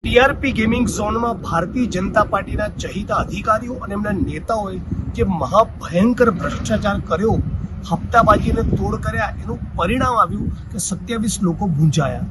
TRP gaming ઝોનમાં ભારતીય જનતા પાર્ટીના ચહિતા અધિકારીઓ અને એમના નેતાઓએ જે મહાભયંકર ભ્રષ્ટાચાર કર્યો, હપ્તાબાજીને તોડ કર્યા, એનું પરિણામ આવ્યું કે 27 લોકો ભૂંજાયા।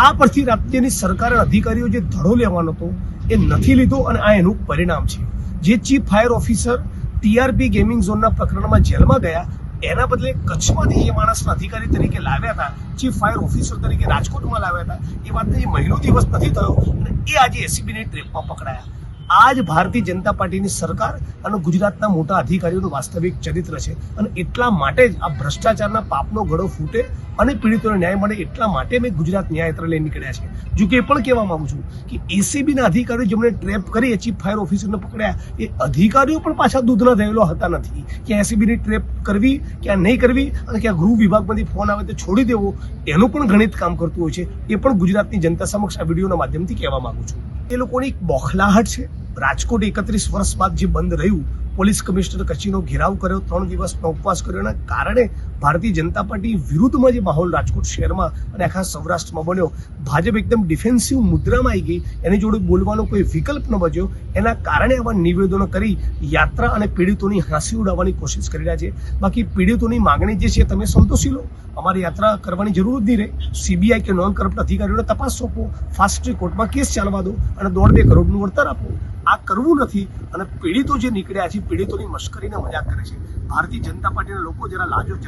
આ પરથી રાજ્યની સરકાર અને અધિકારીઓ જે ધડો લેવાનો હતો એ નથી લીધો અને આ એનું પરિણામ છે। જે chief fire officer TRP gaming ઝોનના પ્રકરણમાં જેલમાં ગયા, એના બદલે કચ્છમાંથી એ માણસના અધિકારી તરીકે લાવ્યા હતા, ચીફ ફાયર ઓફિસર તરીકે રાજકોટમાં લાવ્યા હતા। એ વાતને એ મહિનો દિવસ નથી થયો અને એ આજે એસીબીની ટ્રેપમાં પકડાયા। આ જ ભારતીય જનતા પાર્ટીની સરકાર અને ગુજરાતના મોટા અધિકારીઓનું વાસ્તવિક ચરિત્ર છે અને એટલા માટે જ આ ભ્રષ્ટાચારના પાપનો ગળો ફૂટે અને પીડિતોને ન્યાય મળે એટલા માટે મેં ગુજરાત ન્યાયયાત્રા લઈને નીકળ્યા છે। જો કે એ પણ કહેવા માંગુ છું કે એસીબીના અધિકારીઓ જેમણે ટ્રેપ કરી, ચીફ ફાયર ઓફિસરને પકડ્યા, એ અધિકારીઓ પણ પાછા દૂધના થયેલો હતા નથી કે એસીબીની ટ્રેપ કરવી ક્યાં નહીં કરવી અને ક્યાં ગૃહ વિભાગમાંથી ફોન આવે તો છોડી દેવો, એનું પણ ગણિત કામ કરતું હોય છે। એ પણ ગુજરાતની જનતા સમક્ષ આ વિડીયોના માધ્યમથી કહેવા માંગુ છું। એ લોકોની બોખલાહટ છે। રાજકોટ 31 વર્ષ બાદ જે બંધ રહ્યું, પોલીસ કમિશનર કચેરીનો ઘેરાવ કર્યો, 3 દિવસનો ઉપવાસ કર્યો, એના કારણે ભારતીય જનતા પાર્ટી વિરુદ્ધમાં જે માહોલ રાજકોટ શહેરમાં અને આખા સૌરાષ્ટ્રમાં બન્યો, ભાજપ એકદમ ડિફેન્સિવ મુદ્રામાં આવી ગઈ, એની જોડે બોલવાનો કોઈ વિકલ્પ ન બચ્યો। એના કારણે આવા નિવેદનો કરી યાત્રા અને પીડિતોની હાંસી ઉડાવવાની કોશિશ કરી રહ્યા છે। બાકી પીડિતોની માગણી જે છે તમે સંતોષી લો, અમારી યાત્રા કરવાની જરૂર જ નહીં રહે। સીબીઆઈ કે નોન કરપ્ટ અધિકારીઓને તપાસ સોંપો, ફાસ્ટ ટ્રેક કોર્ટમાં કેસ ચાલવા દો અને 1.5-2 કરોડનું વળતર આપો। આ કરવું નથી અને પીડિતો જે નીકળ્યા છે, પીડિતોની મશ્કરીને મજાક કરે છે। ભારતીય જનતા પાર્ટીના લોકો જરા લાજો।